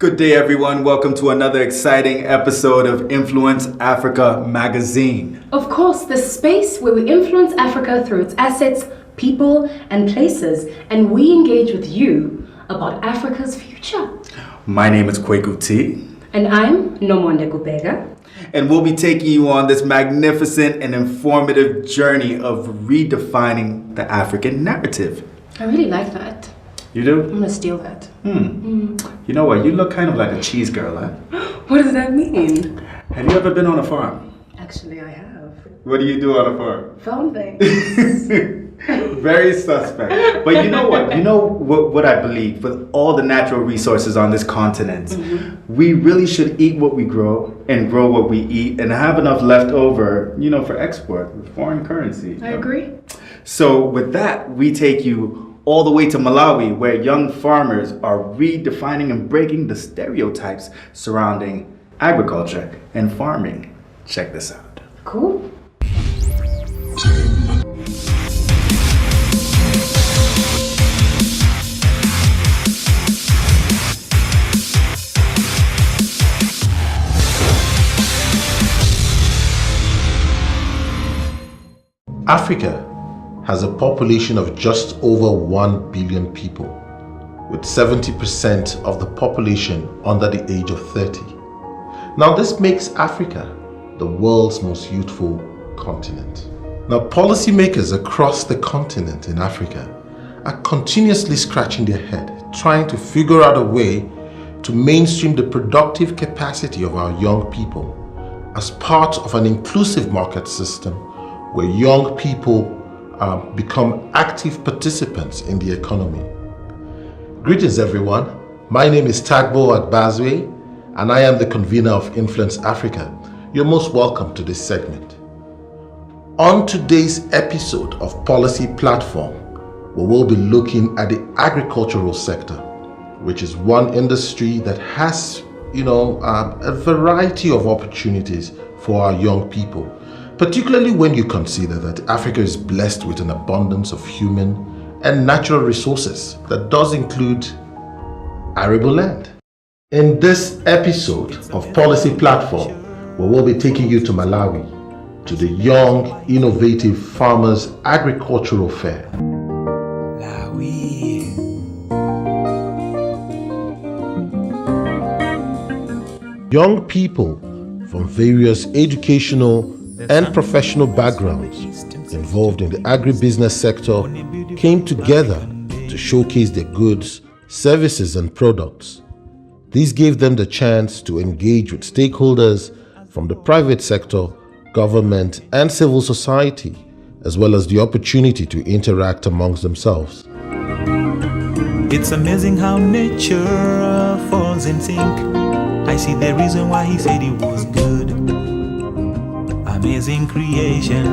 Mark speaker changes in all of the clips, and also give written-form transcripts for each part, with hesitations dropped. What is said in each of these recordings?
Speaker 1: Good day, everyone. Welcome to another exciting episode of Influence Africa magazine.
Speaker 2: Of course, the space where we influence Africa through its assets, people, and places, and we engage with you about Africa's future.
Speaker 1: My name is Kweku T.
Speaker 2: And I'm Nomonde Gubega.
Speaker 1: And we'll be taking you on this magnificent and informative journey of redefining the African narrative.
Speaker 2: I really like that.
Speaker 1: You do?
Speaker 2: I'm gonna steal that.
Speaker 1: You know what? You look kind of like a cheese girl, huh?
Speaker 2: What does that mean?
Speaker 1: Have you ever been on a farm?
Speaker 2: Actually, I have.
Speaker 1: What do you do on a farm?
Speaker 2: Found things.
Speaker 1: Very suspect. But you know what? You know what I believe? With all the natural resources on this continent, we really should eat what we grow and grow what we eat and have enough left over, for export with foreign currency.
Speaker 2: I agree.
Speaker 1: So with that, we take you all the way to Malawi, where young farmers are redefining and breaking the stereotypes surrounding agriculture and farming. Check this out.
Speaker 2: Cool.
Speaker 3: Africa has a population of just over 1 billion people, with 70% of the population under the age of 30. Now, this makes Africa the world's most youthful continent. Now, policymakers across the continent in Africa are continuously scratching their head, trying to figure out a way to mainstream the productive capacity of our young people as part of an inclusive market system where young people become active participants in the economy. Greetings, everyone. My name is Tagbo Agbazwe, and I am the convener of Influence Africa. You're most welcome to this segment. On today's episode of Policy Platform, we will be looking at the agricultural sector, which is one industry that has, a variety of opportunities for our young people, particularly when you consider that Africa is blessed with an abundance of human and natural resources that does include arable land. In this episode of Policy Platform, we will be taking you to Malawi, to the Young Innovative Farmers Agricultural Fair. Young people from various educational and professional backgrounds involved in the agribusiness sector came together to showcase their goods, services, and products. These gave them the chance to engage with stakeholders from the private sector, government, and civil society, as well as the opportunity to interact amongst themselves.
Speaker 4: It's amazing how nature falls in sync. I see the reason why he said it was good. Amazing creation.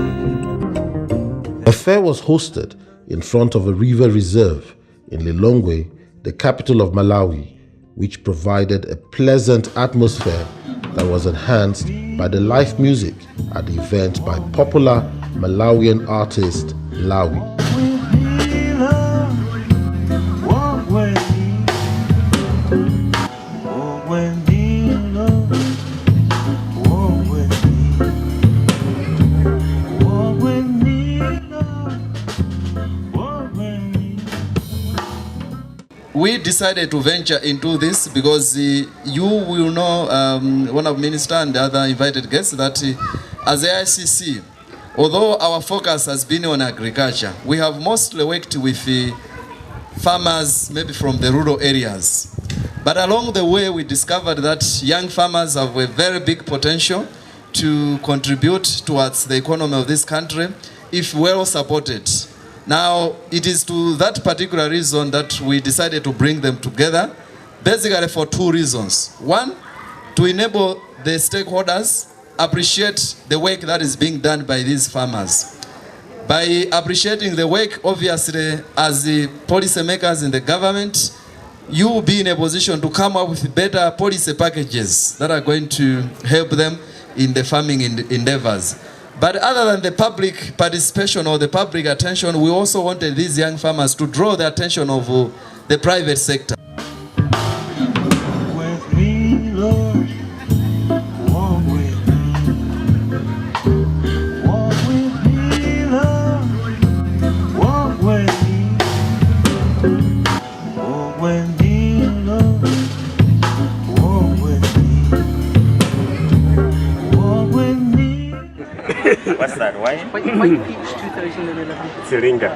Speaker 3: A fair was hosted in front of a river reserve in Lilongwe, the capital of Malawi, which provided a pleasant atmosphere that was enhanced by the live music at the event by popular Malawian artist Lawi.
Speaker 5: We decided to venture into this because you will know, one of Minister and the other invited guests, that as AICC, although our focus has been on agriculture, we have mostly worked with farmers maybe from the rural areas. But along the way, we discovered that young farmers have a very big potential to contribute towards the economy of this country if well supported. Now, it is to that particular reason that we decided to bring them together, basically for two reasons. One, to enable the stakeholders appreciate the work that is being done by these farmers. By appreciating the work, obviously, as the policymakers in the government, you will be in a position to come up with better policy packages that are going to help them in the farming endeavors. But other than the public participation or the public attention, we also wanted these young farmers to draw the attention of the private sector.
Speaker 6: that? Why?
Speaker 7: Why peach 2011?
Speaker 6: Siringa.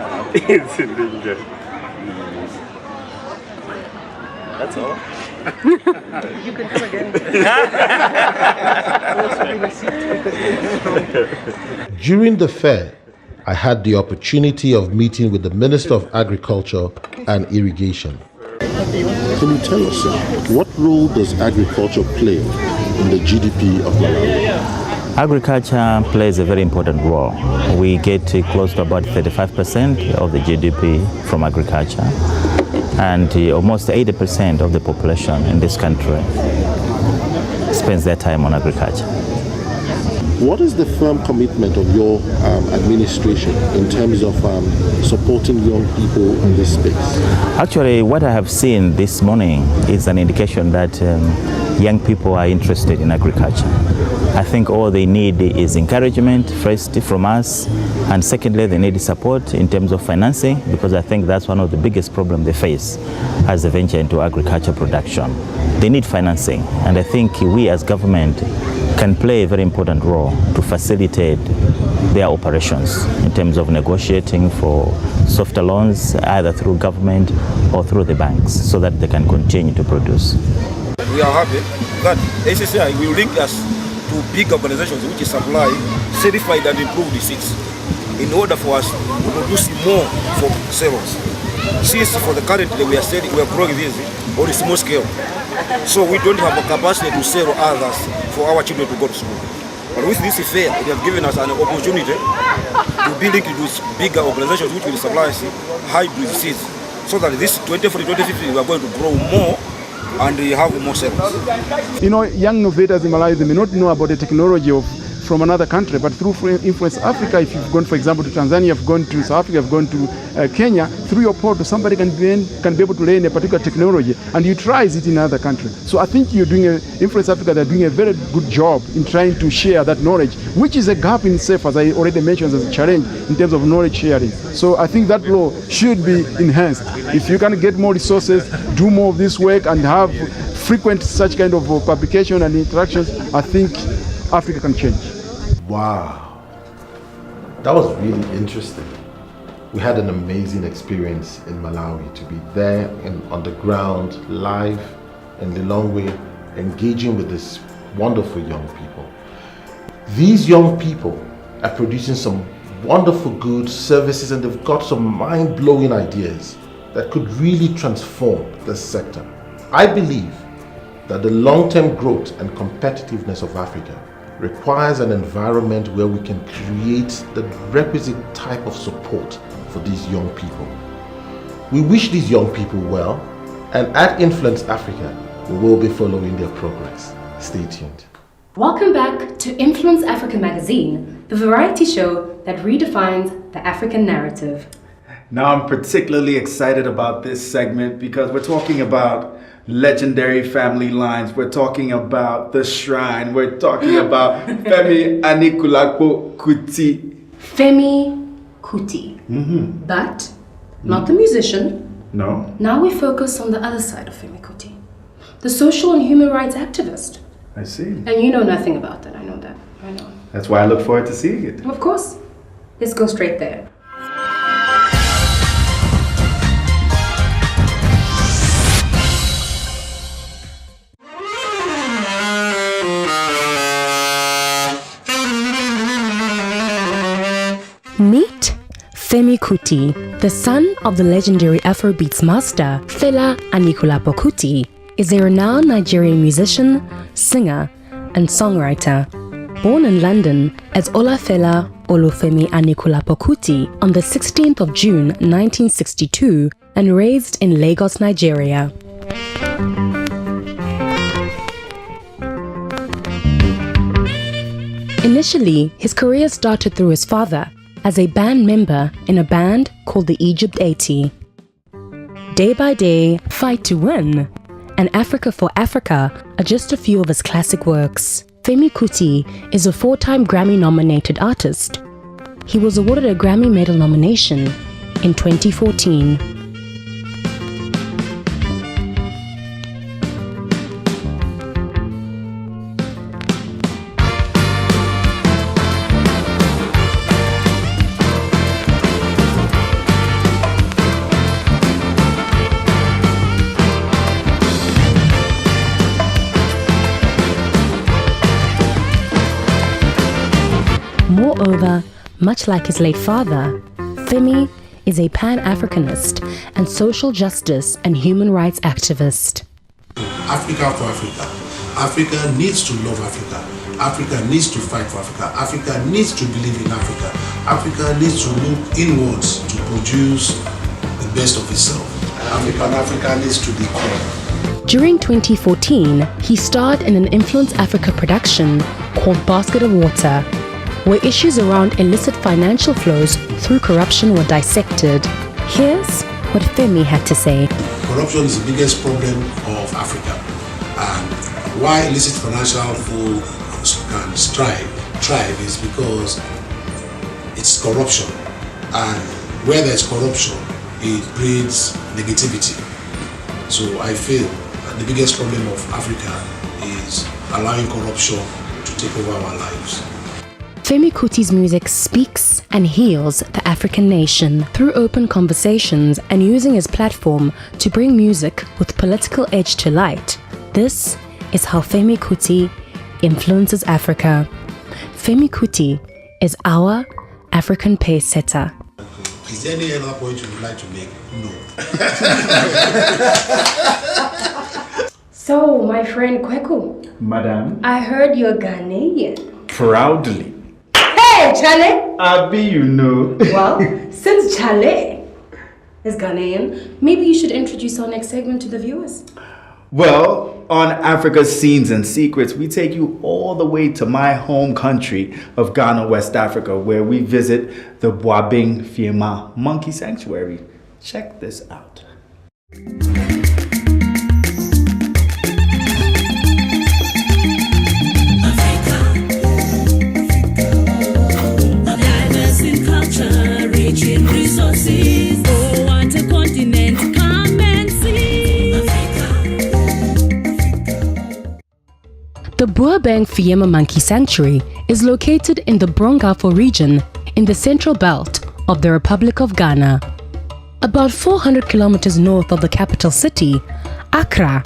Speaker 6: Siringa. That's all.
Speaker 7: You can come again. Also bring a seat because it's strong.
Speaker 3: During the fair, I had the opportunity of meeting with the Minister of Agriculture and Irrigation. Can you tell us, what role does agriculture play in the GDP of Malawi?
Speaker 8: Agriculture plays a very important role. We get close to about 35% of the GDP from agriculture, and almost 80% of the population in this country spends their time on agriculture.
Speaker 3: What is the firm commitment of your administration in terms of supporting young people in this space?
Speaker 8: Actually, what I have seen this morning is an indication that young people are interested in agriculture. I think all they need is encouragement, first from us, and secondly, they need support in terms of financing, because I think that's one of the biggest problems they face as they venture into agriculture production. They need financing, and I think we as government can play a very important role to facilitate their operations in terms of negotiating for softer loans, either through government or through the banks, so that they can continue to produce.
Speaker 9: We are happy that ACCI will link us to big organizations which supply certified and improved seeds in order for us to produce more for sales. Since for the currently we are growing this on a small scale, so we don't have a capacity to sell others for our children to go to school. But with this fair, it has given us an opportunity to be linked with bigger organizations which will supply us hybrid seeds, so that this 2040-2050 we are going to grow more and we have more sales.
Speaker 10: You know, young innovators in Malawi, they may not know about the technology from another country, but through Influence Africa, if you've gone, for example, to Tanzania, you've gone to South Africa, you've gone to Kenya, through your portal, somebody can be able to learn a particular technology and utilize it in another country. So I think you're doing Influence Africa, they're doing a very good job in trying to share that knowledge, which is a gap in itself, as I already mentioned, as a challenge in terms of knowledge sharing. So I think that law should be enhanced. If you can get more resources, do more of this work, and have frequent such kind of publication and interactions, I think Africa can change.
Speaker 3: Wow, that was really interesting. We had an amazing experience in Malawi to be there and on the ground, live in Lilongwe, engaging with these wonderful young people. These young people are producing some wonderful goods, services, and they've got some mind-blowing ideas that could really transform this sector. I believe that the long-term growth and competitiveness of Africa requires an environment where we can create the requisite type of support for these young people. We wish these young people well, and at Influence Africa, we will be following their progress. Stay tuned.
Speaker 2: Welcome back to Influence Africa magazine, the variety show that redefines the African narrative.
Speaker 1: Now I'm particularly excited about this segment because we're talking about legendary family lines. We're talking about the shrine. We're talking about Femi Anikulapo Kuti.
Speaker 2: Femi Kuti. But not the musician.
Speaker 1: No.
Speaker 2: Now we focus on the other side of Femi Kuti, the social and human rights activist.
Speaker 1: I see.
Speaker 2: And you know nothing about that. I know that. I know.
Speaker 1: That's why I look forward to seeing it.
Speaker 2: Of course. Let's go straight there. Meet Femi Kuti, the son of the legendary Afrobeats master Fela Anikulapo Kuti, is a renowned Nigerian musician, singer, and songwriter. Born in London as Olafella Olufemi Anikulapo Kuti on the 16th of June 1962 and raised in Lagos, Nigeria. Initially, his career started through his father as a band member in a band called the Egypt 80. Day by Day, Fight to Win, and Africa for Africa are just a few of his classic works. Femi Kuti is a 4-time Grammy-nominated artist. He was awarded a Grammy Medal nomination in 2014. However, much like his late father, Femi is a Pan-Africanist and social justice and human rights activist.
Speaker 11: Africa for Africa. Africa needs to love Africa. Africa needs to fight for Africa. Africa needs to believe in Africa. Africa needs to look inwards to produce the best of itself. Africa needs to be core.
Speaker 2: During 2014, he starred in an Influence Africa production called Basket of Water, where issues around illicit financial flows through corruption were dissected. Here's what Femi had to say.
Speaker 11: Corruption is the biggest problem of Africa, and why illicit financial flow can thrive is because it's corruption, and where there's corruption, it breeds negativity. So I feel that the biggest problem of Africa is allowing corruption to take over our lives.
Speaker 2: Femi Kuti's music speaks and heals the African nation through open conversations and using his platform to bring music with political edge to light. This is how Femi Kuti influences Africa. Femi Kuti is our African pace setter.
Speaker 11: Is there any other point you would like to make? No.
Speaker 12: So, my friend Kweku,
Speaker 1: Madam,
Speaker 12: I heard you're Ghanaian.
Speaker 1: proudly.
Speaker 12: Hey, Chale!
Speaker 1: Abi, you know.
Speaker 12: Well, since Chale is Ghanaian, maybe you should introduce our next segment to the viewers.
Speaker 1: Well, on Africa's Scenes and Secrets, we take you all the way to my home country of Ghana, West Africa, where we visit the Boabeng Fiema Monkey Sanctuary. Check this out.
Speaker 2: The Boabeng Fiema Monkey Sanctuary is located in the Brongafo region in the central belt of the Republic of Ghana. About 400 kilometers north of the capital city, Accra,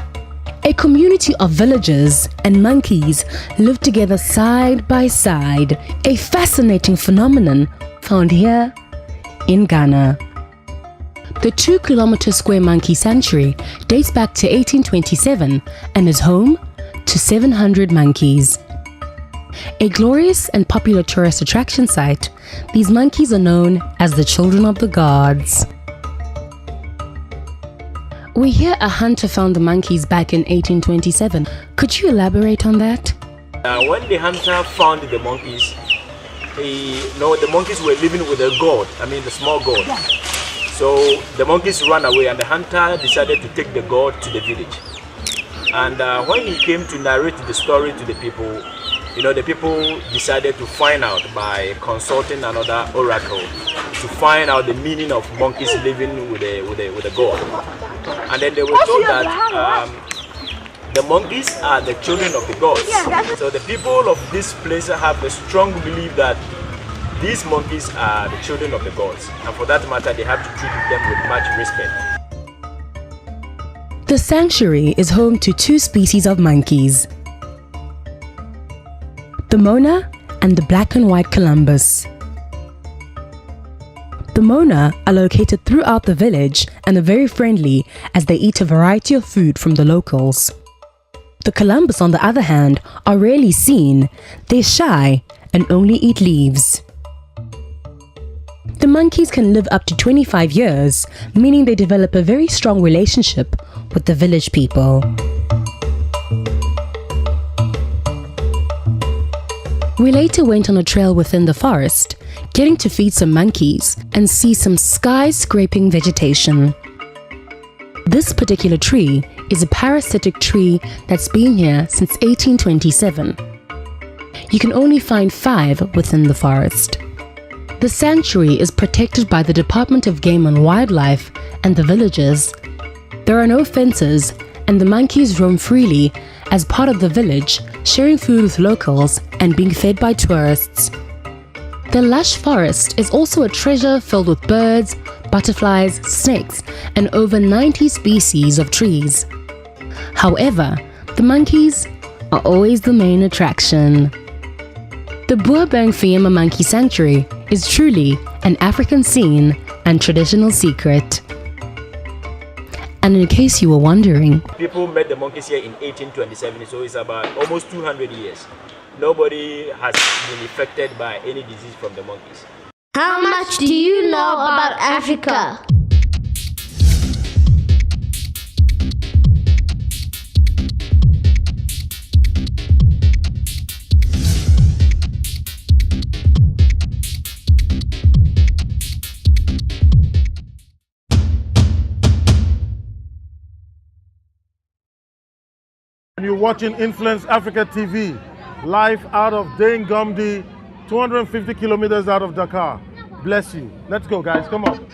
Speaker 2: a community of villagers and monkeys live together side by side, a fascinating phenomenon found here in Ghana. The 2-kilometer square monkey sanctuary dates back to 1827 and is home to 700 monkeys. A glorious and popular tourist attraction site, these monkeys are known as the children of the gods. We hear a hunter found the monkeys back in 1827. Could you elaborate on that?
Speaker 9: When the hunter found the monkeys, the monkeys were living with a god, the small god. Yeah. So the monkeys ran away and the hunter decided to take the god to the village. And when he came to narrate the story to the people, the people decided to find out by consulting another oracle to find out the meaning of monkeys living with a god. And then they were told that the monkeys are the children of the gods. So the people of this place have a strong belief that these monkeys are the children of the gods. And for that matter, they have to treat them with much respect.
Speaker 2: The sanctuary is home to 2 species of monkeys, the Mona and the black and white Columbus. The Mona are located throughout the village and are very friendly as they eat a variety of food from the locals. The Columbus, on the other hand, are rarely seen. They're shy and only eat leaves. The monkeys can live up to 25 years, meaning they develop a very strong relationship with the village people. We later went on a trail within the forest, getting to feed some monkeys and see some sky-scraping vegetation. This particular tree is a parasitic tree that's been here since 1827. You can only find 5 within the forest. The sanctuary is protected by the Department of Game and Wildlife and the villagers. There are no fences and the monkeys roam freely as part of the village, sharing food with locals and being fed by tourists. The lush forest is also a treasure filled with birds, butterflies, snakes, and over 90 species of trees. However, the monkeys are always the main attraction. The Buabang Fiema Monkey Sanctuary is truly an African scene and traditional secret. And in case you were wondering,
Speaker 13: people met the monkeys here in 1827, so it's about almost 200 years. Nobody has been affected by any disease from the monkeys.
Speaker 14: How much do you know about Africa?
Speaker 15: You're watching Influence Africa TV, live out of Dane Gumdi, 250 kilometers out of Dakar. Bless you. Let's go, guys. Come on.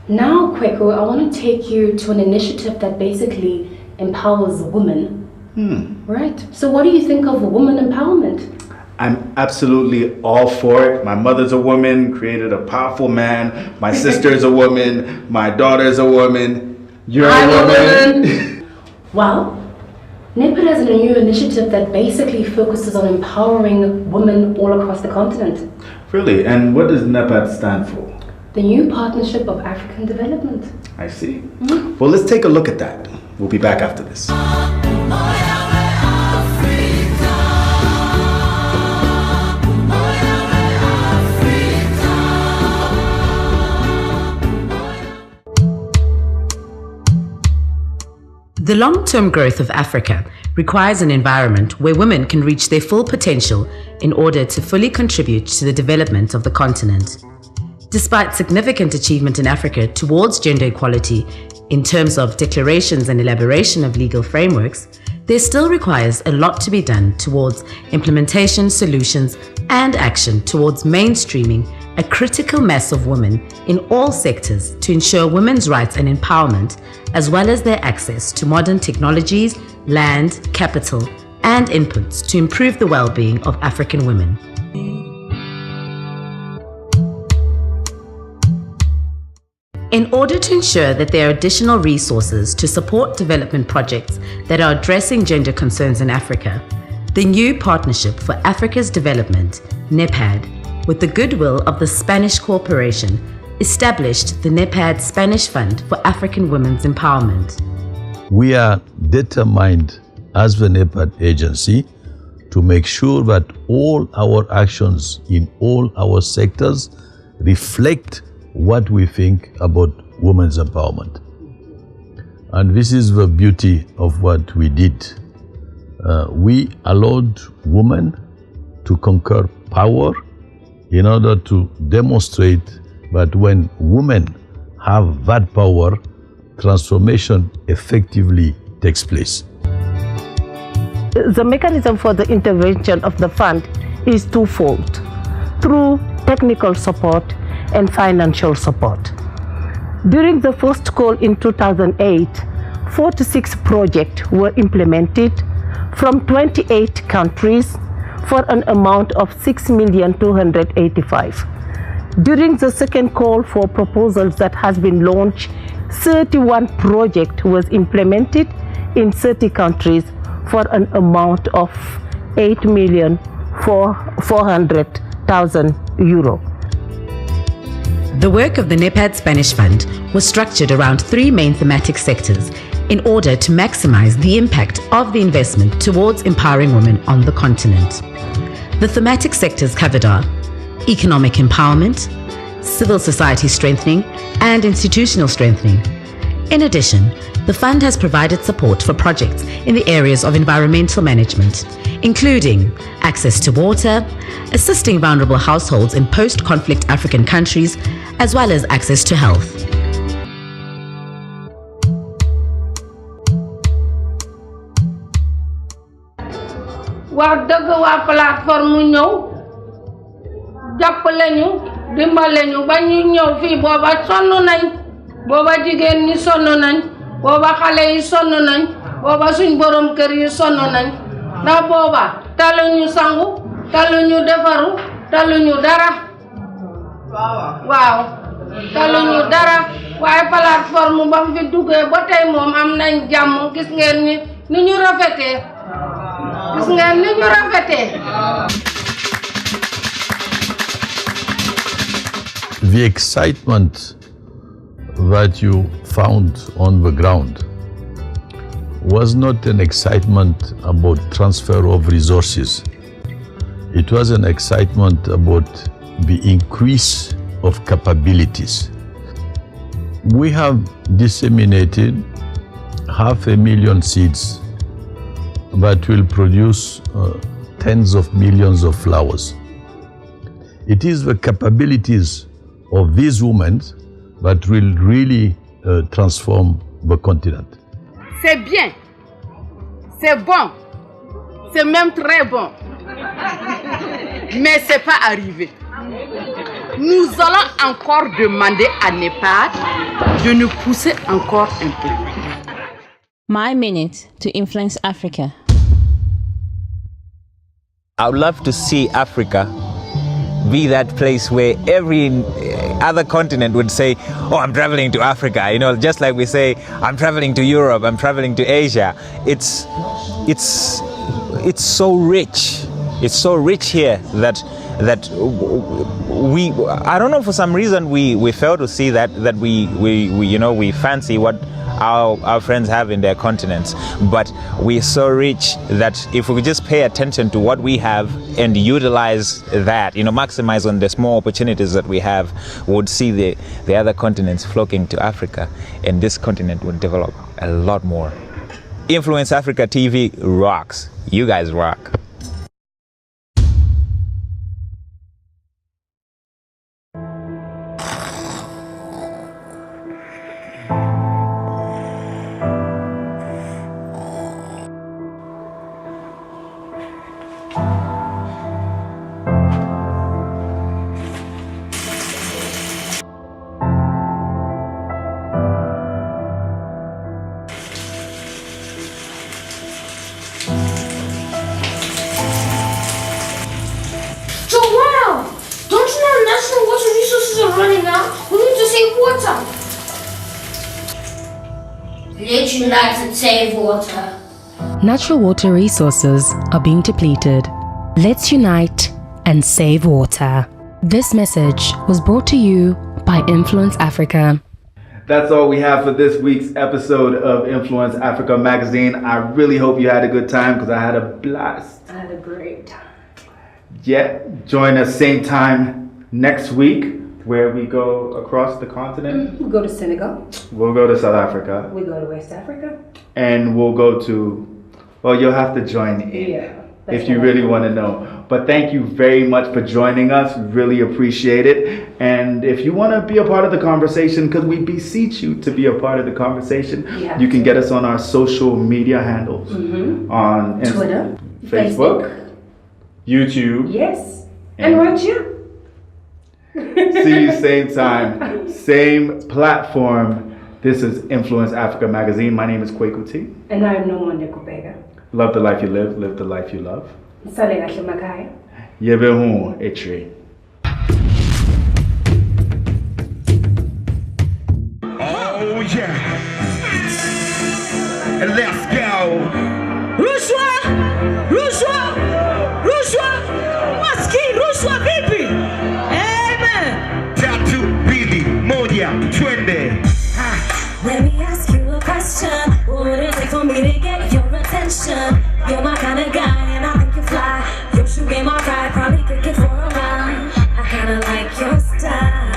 Speaker 12: Now, Kweku, I want to take you to an initiative that basically empowers women. Right? So what do you think of woman empowerment?
Speaker 1: I'm absolutely all for it. My mother's a woman, created a powerful man. My sister's a woman. My daughter's a woman. You're a woman.
Speaker 12: Well, NEPAD has a new initiative that basically focuses on empowering women all across the continent.
Speaker 1: Really? And what does NEPAD stand for?
Speaker 12: The New Partnership of African Development.
Speaker 1: I see. Well, let's take a look at that. We'll be back after this.
Speaker 16: The long-term growth of Africa requires an environment where women can reach their full potential in order to fully contribute to the development of the continent. Despite significant achievement in Africa towards gender equality in terms of declarations and elaboration of legal frameworks, there still requires a lot to be done towards implementation, solutions, and action towards mainstreaming a critical mass of women in all sectors to ensure women's rights and empowerment, as well as their access to modern technologies, land, capital, and inputs to improve the well-being of African women. In order to ensure that there are additional resources to support development projects that are addressing gender concerns in Africa, the New Partnership for Africa's Development, NEPAD, with the goodwill of the Spanish Corporation, established the NEPAD Spanish Fund for African Women's Empowerment.
Speaker 17: We are determined as the NEPAD agency to make sure that all our actions in all our sectors reflect what we think about women's empowerment. And this is the beauty of what we did. We allowed women to conquer power in order to demonstrate that when women have that power, transformation effectively takes place.
Speaker 18: The mechanism for the intervention of the fund is twofold, through technical support and financial support. During the first call in 2008, 46 projects were implemented from 28 countries for an amount of 6,285,000. During the second call for proposals that has been launched, 31 projects was implemented in 30 countries for an amount of €8,400,000.
Speaker 16: The work of the NEPAD Spanish Fund was structured around three main thematic sectors in order to maximize the impact of the investment towards empowering women on the continent. The thematic sectors covered are economic empowerment, civil society strengthening, and institutional strengthening. In addition, the fund has provided support for projects in the areas of environmental management, including access to water, assisting vulnerable households in post-conflict African countries, as well as access to health.
Speaker 19: wax dëgg waa plateforme ñëw jàppale ñu dimbale ñu ba ñu ñëw fii booba sonn nañ booba jigéen ñi sonn nañ booba xale yi sonn nañ booba suñ borom kër yi sonn nañ ndax booba taluñu sangu taluñu defaru taluñu dara waaw taluñu dara waaye plateforme ba mu fi duggee ba tey moom am nañ jàmm gis ngeen ni ñu rafetee gis ngeen ni ñu rafetee.
Speaker 17: The excitement that you found on the ground was not an excitement about transfer of resources. It was an excitement about the increase of capabilities. We have disseminated 500,000 seeds that will produce tens of millions of flowers. It is the capabilities of these women that will really transform the continent.
Speaker 19: C'est bien, c'est bon, c'est même très bon, mais c'est pas arrivé. Nous allons encore demander à NEPAD de nous pousser encore un peu.
Speaker 20: My minute to influence Africa.
Speaker 8: I would love to see Africa be that place where every other continent would say, oh, I'm traveling to Africa. You know, just like we say, I'm traveling to Europe, I'm traveling to Asia. It's so rich. It's so rich here that we, I don't know, for some reason we fail to see that we fancy what our friends have in their continents, but we're so rich that if we could just pay attention to what we have and utilize that, maximize on the small opportunities that we have, we would see the other continents flocking to Africa, and this continent would develop a lot more. Influence Africa TV rocks. You guys rock.
Speaker 14: Let's unite and save water.
Speaker 2: Natural water resources are being depleted. Let's unite and save water. This message was brought to you by Influence Africa.
Speaker 1: That's all we have for this week's episode of Influence Africa magazine. I really hope you had a good time because I had a blast.
Speaker 12: I had a great time.
Speaker 1: Yeah, join us same time next week where we go across the continent.
Speaker 12: We'll go to Senegal.
Speaker 1: We'll go to South Africa.
Speaker 12: We go to West Africa.
Speaker 1: And we'll go to, well, you'll have to join in.
Speaker 12: Yeah.
Speaker 1: If you really want to know. But thank you very much for joining us. Really appreciate it. And if you want to be a part of the conversation, because we beseech you to be a part of the conversation, you can get us on our social media handles. On
Speaker 12: Twitter,
Speaker 1: Facebook, YouTube.
Speaker 12: Yes. And right here.
Speaker 1: See you same time, same platform. This is Influence Africa magazine. My name is Kweku T.
Speaker 12: And I am Nomonde Kubega.
Speaker 1: Love the life you live the life you love.
Speaker 12: Salega Shimakaya.
Speaker 1: Yebehu Etri.
Speaker 21: Oh yeah. Let's go.
Speaker 22: Rushwa! Rushwa! Rushwa! Maski! Rushwa vipi? Amen.
Speaker 21: Tatu Bidi Moja Twende.
Speaker 23: Let me ask you a question. What would it take for me to get your attention? You're my kind of guy and I think you fly. Your shoe game alright, probably could get for a ride. I kinda like your style,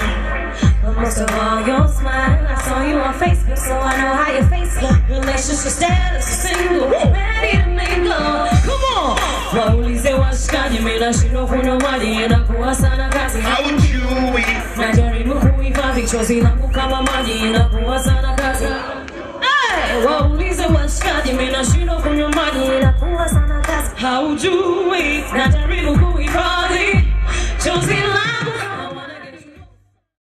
Speaker 23: but most of all your smile. I saw you on Facebook, so I know how your face look. Relationship status is single, ready to mingle. Come on! Waulize washikaji bila shindo kuna wali inakuwa sana kazi.
Speaker 21: Haujui
Speaker 23: najaribu kuhifadhi chozi langu kama maji inakuwa sana kazi. Waulize washikaji